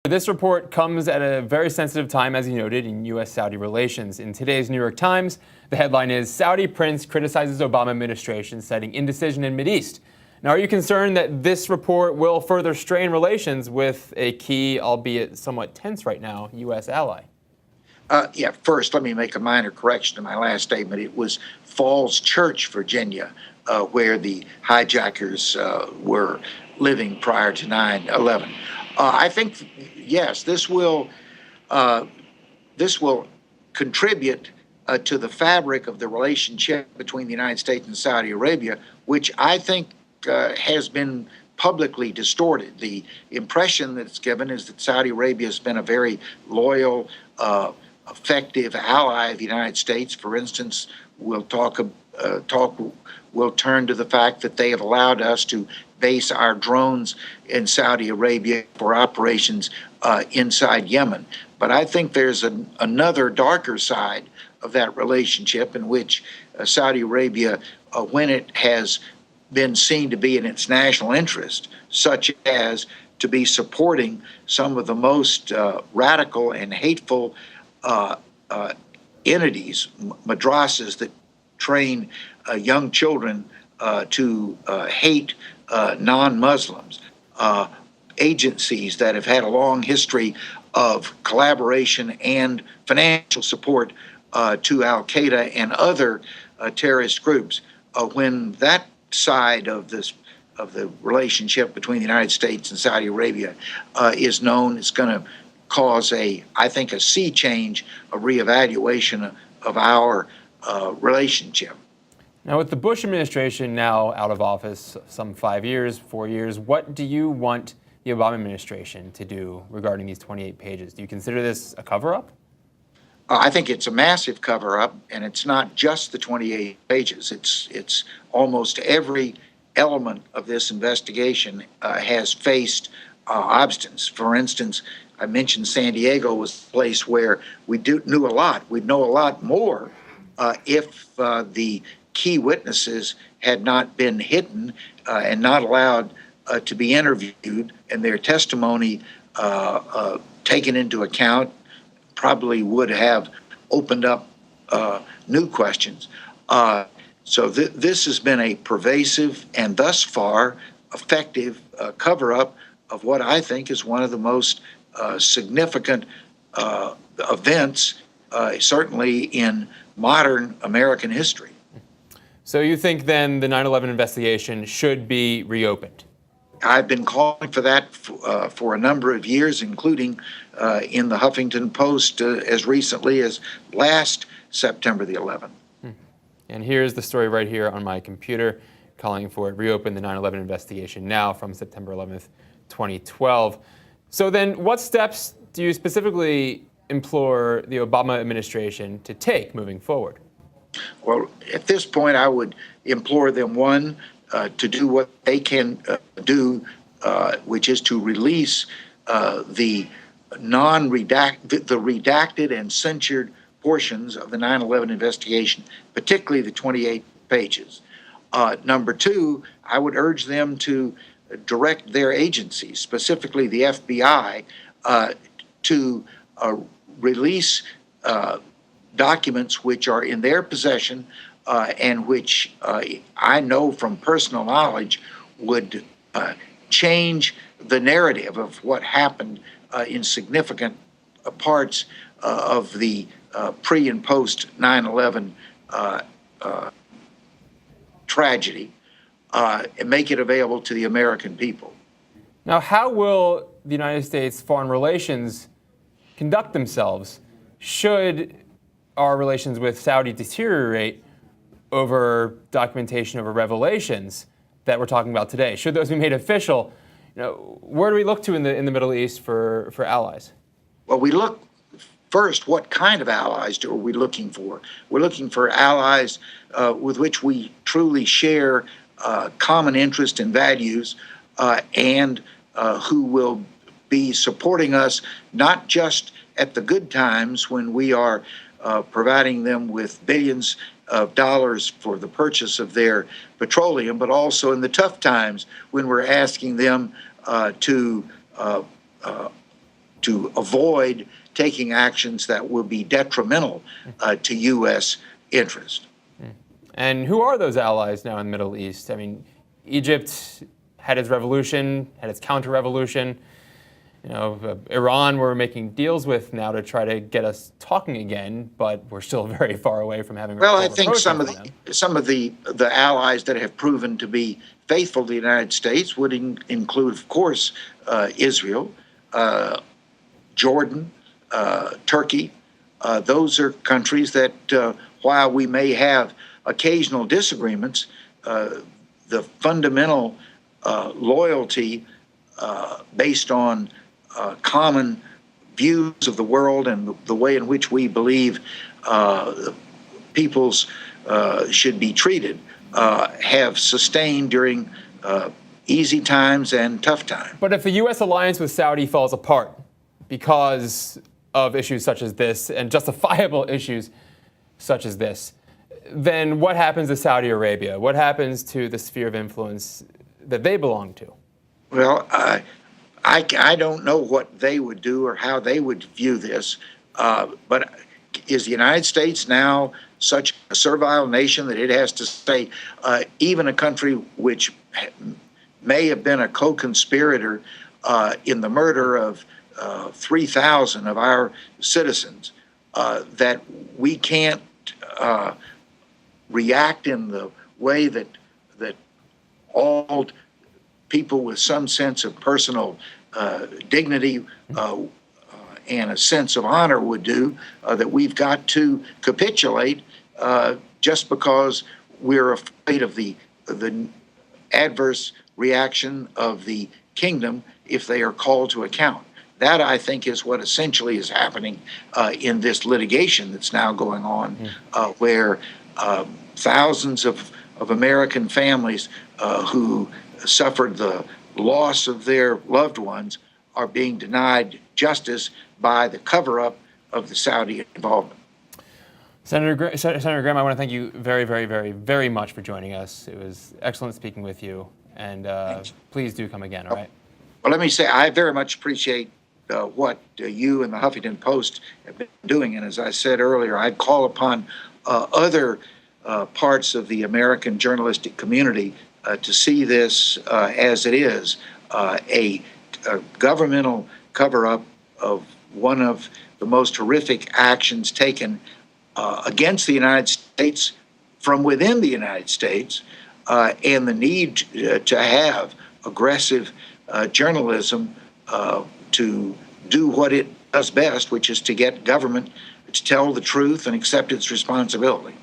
This report comes at a very sensitive time, as you noted, in U.S.-Saudi relations. In today's New York Times, the headline is Saudi Prince criticizes Obama administration, citing indecision in Mideast. Now, are you concerned that this report will further strain relations with a key, albeit somewhat tense right now, U.S. ally? First, let me make a minor correction to my last statement. It was Falls Church, Virginia, where the hijackers were living prior to 9/11. I think, yes, this will contribute to the fabric of the relationship between the United States and Saudi Arabia, which I think has been publicly distorted. The impression that's given is that Saudi Arabia has been a very loyal, effective ally of the United States. For instance, we'll turn to the fact that they have allowed us to base our drones in Saudi Arabia for operations inside Yemen. But I think there's another darker side of that relationship in which Saudi Arabia, when it has been seen to be in its national interest, such as to be supporting some of the most radical and hateful entities, madrasas that train young children to hate non-Muslims, agencies that have had a long history of collaboration and financial support to Al-Qaeda and other terrorist groups. When that side of the relationship between the United States and Saudi Arabia is known, it's going to cause I think, a sea change, a reevaluation of our relationship. Now, with the Bush administration now out of office some 4 years, what do you want the Obama administration to do regarding these 28 pages? Do you consider this a cover-up? I think it's a massive cover-up, and it's not just the 28 pages. It's almost every element of this investigation has faced obstacles. For instance, I mentioned San Diego was a place where we knew a lot. We'd know a lot more if the key witnesses had not been hidden and not allowed to be interviewed, and their testimony taken into account. Probably would have opened up new questions. So this has been a pervasive and thus far effective cover-up of what I think is one of the most significant events, certainly in modern American history. So you think then the 9/11 investigation should be reopened? I've been calling for that for a number of years, including in the Huffington Post as recently as last September the 11th. And here's the story right here on my computer, calling for it reopen the 9/11 investigation now from September 11th, 2012. So then what steps do you specifically implore the Obama administration to take moving forward? Well, at this point, I would implore them, one, to do what they can do, which is to release the redacted and censored portions of the 9/11 investigation, particularly the 28 pages. Number two, I would urge them to direct their agencies, specifically the FBI, to release documents which are in their possession and which I know from personal knowledge would change the narrative of what happened in significant parts of the pre and post 9/11 tragedy, and make it available to the American people. Now, how will the United States foreign relations conduct themselves should our relations with Saudi deteriorate over documentation, over revelations that we're talking about today? Should those be made official, where do we look to in the Middle East for allies? Well, we look first, what kind of allies are we looking for? We're looking for allies with which we truly share common interest and values, and who will be supporting us not just at the good times when we are providing them with billions of dollars for the purchase of their petroleum, but also in the tough times when we're asking them to to avoid taking actions that will be detrimental to U.S. interest. And who are those allies now in the Middle East? I mean, Egypt had its revolution, had its counter-revolution. Iran we're making deals with now to try to get us talking again, but we're still very far away from having. Well, I think some of the allies that have proven to be faithful to the United States would include, of course, Israel, Jordan, Turkey. Those are countries that, while we may have occasional disagreements, the fundamental loyalty based on common views of the world and the way in which we believe peoples should be treated have sustained during easy times and tough times. But if the U.S. alliance with Saudi falls apart because of issues such as this and justifiable issues such as this, then what happens to Saudi Arabia? What happens to the sphere of influence that they belong to? Well, I don't know what they would do or how they would view this, but is the United States now such a servile nation that it has to say, even a country which may have been a co-conspirator in the murder of 3,000 of our citizens, that we can't react in the way that all people with some sense of personal dignity and a sense of honor would do, that we've got to capitulate just because we're afraid of the adverse reaction of the kingdom if they are called to account. That, I think, is what essentially is happening in this litigation that's now going on, where thousands of American families who suffered the loss of their loved ones are being denied justice by the cover-up of the Saudi involvement. Senator Graham, I want to thank you very, very, very, very much for joining us. It was excellent speaking with you, and please do come again, all right? Well, let me say I very much appreciate what you and the Huffington Post have been doing, and as I said earlier, I'd call upon other parts of the American journalistic community to see this as it is, a governmental cover-up of one of the most horrific actions taken against the United States from within the United States, and the need to have aggressive journalism to do what it does best, which is to get government to tell the truth and accept its responsibility.